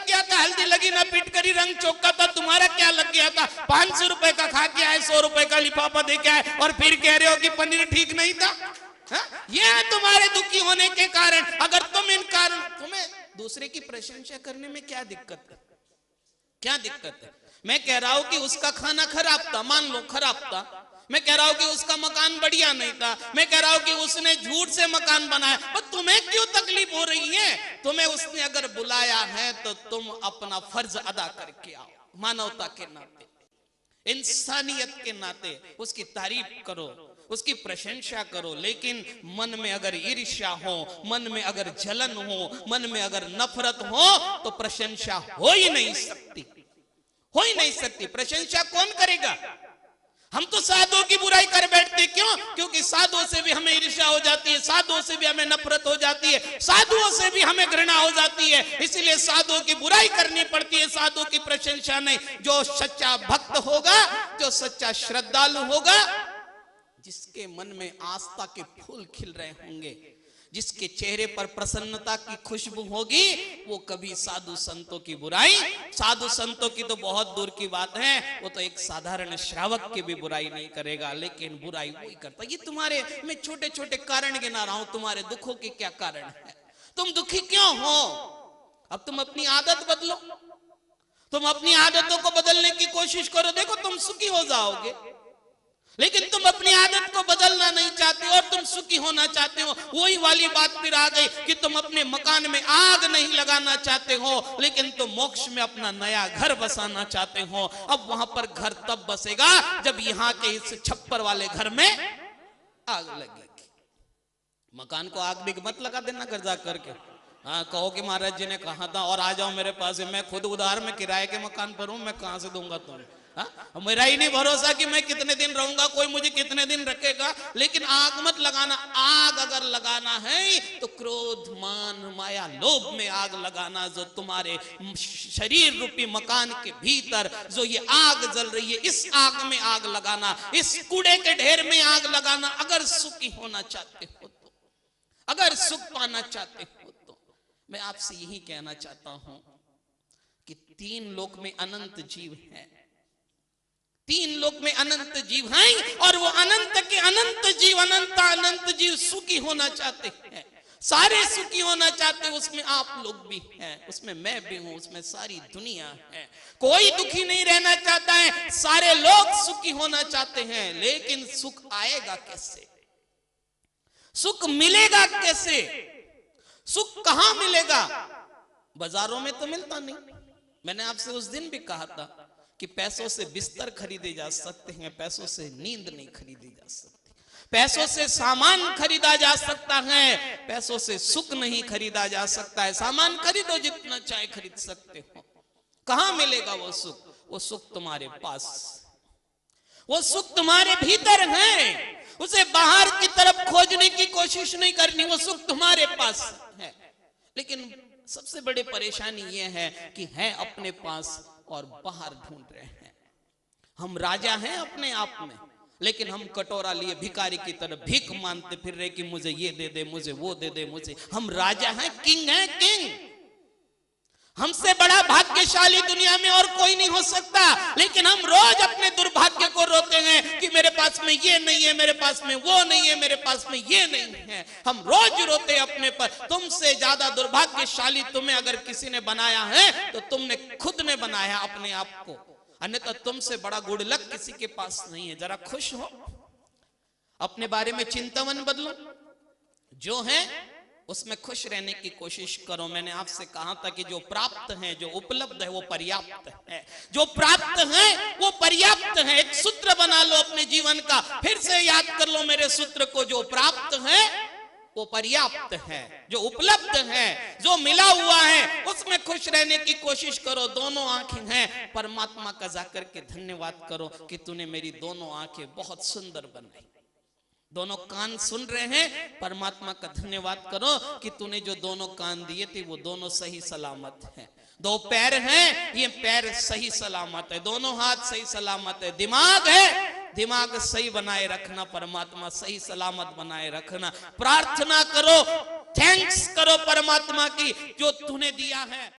गया था, हल्दी लगी ना पिटकरी रंग चौका था, तुम्हारा क्या लग गया था? 500 रुपए का खा के आए, 100 रुपए का लिफाफा दे के आए और फिर कह रहे हो कि पनीर ठीक नहीं था। ये है तुम्हारे दुखी होने के कारण। अगर तुम इन कारण, तुम्हें दूसरे की प्रशंसा करने में क्या दिक्कत है? क्या दिक्कत है? मैं कह रहा हूं कि उसका खाना खराब था, मान लो खराब था। मैं कह रहा हूं कि उसका मकान बढ़िया नहीं था। मैं कह रहा हूं कि उसने झूठ से मकान बनाया। पर तुम्हें क्यों तकलीफ हो रही है? तुम्हें उसने अगर बुलाया है तो तुम अपना फर्ज अदा करके आओ, मानवता के नाते, इंसानियत के नाते उसकी तारीफ करो, उसकी प्रशंसा करो। लेकिन मन में अगर ईर्ष्या हो, मन में अगर जलन हो, मन में अगर नफरत हो तो प्रशंसा हो ही नहीं सकती, हो ही नहीं सकती। प्रशंसा कौन करेगा? हम तो साधुओं की बुराई कर बैठते। क्यों? क्योंकि साधुओं से भी हमें ईर्ष्या हो जाती है, साधुओं से भी हमें नफरत हो जाती है, साधुओं से भी हमें घृणा हो जाती है। इसलिए साधुओं की बुराई करनी पड़ती है, साधुओं की प्रशंसा नहीं। जो सच्चा भक्त होगा, जो सच्चा श्रद्धालु होगा, जिसके मन में आस्था के फूल खिल रहे होंगे, जिसके चेहरे पर प्रसन्नता की खुशबू होगी, वो कभी साधु संतों की बुराई, साधु संतों की तो बहुत दूर की बात है, वो तो एक साधारण श्रावक की भी बुराई नहीं करेगा, लेकिन बुराई वही करता। ये तुम्हारे, मैं छोटे छोटे कारण गिना रहा हूं, तुम्हारे दुखों के क्या कारण है? तुम दुखी क्यों हो? अब तुम अपनी आदत बदलो, तुम अपनी आदतों को बदलने की कोशिश करो, देखो तुम सुखी हो जाओगे। लेकिन तुम अपनी आदत को बदलना नहीं चाहते और तुम सुखी होना चाहते हो। वही वाली बात फिर आ गई कि तुम अपने मकान में आग नहीं लगाना चाहते हो, लेकिन तुम मोक्ष में अपना नया घर बसाना चाहते हो। अब वहां पर घर तब बसेगा जब यहाँ के इस छप्पर वाले घर में आग लगेगी। मकान को आग भी मत लगा देना घर जा करके। हाँ, कहो कि महाराज जी ने कहा था और आ जाओ मेरे पास, मैं खुद उधार में किराए के मकान पर हूं, मैं कहां से दूंगा तुम्हें? मेरा ही नहीं भरोसा कि मैं कितने दिन रहूंगा, कोई मुझे कितने दिन रखेगा। लेकिन आग मत लगाना। आग अगर लगाना है तो क्रोध, मान, माया, लोभ में आग लगाना। जो तुम्हारे शरीर रूपी मकान के भीतर जो ये आग जल रही है, इस आग में आग लगाना, इस कूड़े के ढेर में आग लगाना। अगर सुखी होना चाहते हो तो, अगर सुख पाना चाहते हो तो मैं आपसे यही कहना चाहता हूं कि 3 लोक में अनंत जीव हैं, 3 लोक में अनंत जीव हैं, और वो अनंत के अनंत जीव, अनंत जीव सुखी होना चाहते हैं, सारे सुखी होना चाहते हैं। उसमें आप लोग भी हैं, उसमें मैं भी हूं, उसमें सारी दुनिया है। कोई दुखी नहीं रहना चाहता है, सारे लोग सुखी होना चाहते हैं। लेकिन सुख आएगा कैसे? सुख मिलेगा कैसे? सुख कहां मिलेगा? बाजारों में तो मिलता नहीं। मैंने आपसे उस दिन भी कहा था कि पैसों से बिस्तर खरीदे जा सकते हैं, पैसों से नींद नहीं खरीदी जा सकती। पैसों से सामान खरीदा जा सकता है, पैसों से सुख नहीं खरीदा जा सकता है। सामान खरीदो, जितना चाहे खरीद सकते हो। कहां मिलेगा वो सुख? वो सुख तुम्हारे पास, वो सुख तुम्हारे भीतर है। उसे बाहर की तरफ खोजने की कोशिश नहीं करनी, वो सुख तुम्हारे पास है। लेकिन सबसे बड़ी परेशानी ये है कि है अपने पास और बाहर ढूंढ रहे हैं। हम राजा हैं अपने आप में, लेकिन हम कटोरा लिए भिखारी की तरह भीख मांगते फिर रहे कि मुझे ये दे दे, मुझे वो दे दे, मुझे। हम राजा हैं, किंग हैं, किंग। हमसे बड़ा भाग्यशाली दुनिया में और कोई नहीं हो सकता। लेकिन हम रोज अपने दुर्भाग्य को रोते हैं कि मेरे पास में ये नहीं है, मेरे पास में वो नहीं है, मेरे पास में ये नहीं है। हम रोज रोते हैं अपने पर। तुमसे ज्यादा दुर्भाग्यशाली तुम्हें अगर किसी ने बनाया है तो तुमने खुद ने बनाया अपने आप को, अन्यथा तुमसे बड़ा गुड लक किसी के पास नहीं है। जरा खुश हो, अपने बारे में चिंतावन बदलो, जो है उसमें खुश रहने की कोशिश करो। मैंने आपसे कहा था कि जो प्राप्त है, जो उपलब्ध है, वो पर्याप्त है। जो प्राप्त है वो पर्याप्त है। एक सूत्र बना लो अपने जीवन का, फिर से याद कर लो मेरे सूत्र को। जो प्राप्त है वो पर्याप्त है, जो उपलब्ध है, जो मिला हुआ है, उसमें खुश रहने की कोशिश करो। दोनों आंखें हैं, परमात्मा का जाकर के धन्यवाद करो कि तूने मेरी दोनों आंखें बहुत सुंदर बनाई। दोनों कान सुन रहे हैं, परमात्मा का धन्यवाद करो कि तूने जो दोनों कान दिए थे वो दोनों सही सलामत हैं। 2 पैर हैं, ये पैर सही सलामत है। दोनों हाथ सही सलामत है। दिमाग है, दिमाग सही बनाए रखना, परमात्मा सही सलामत बनाए रखना। प्रार्थना करो, थैंक्स करो परमात्मा की जो तूने दिया है।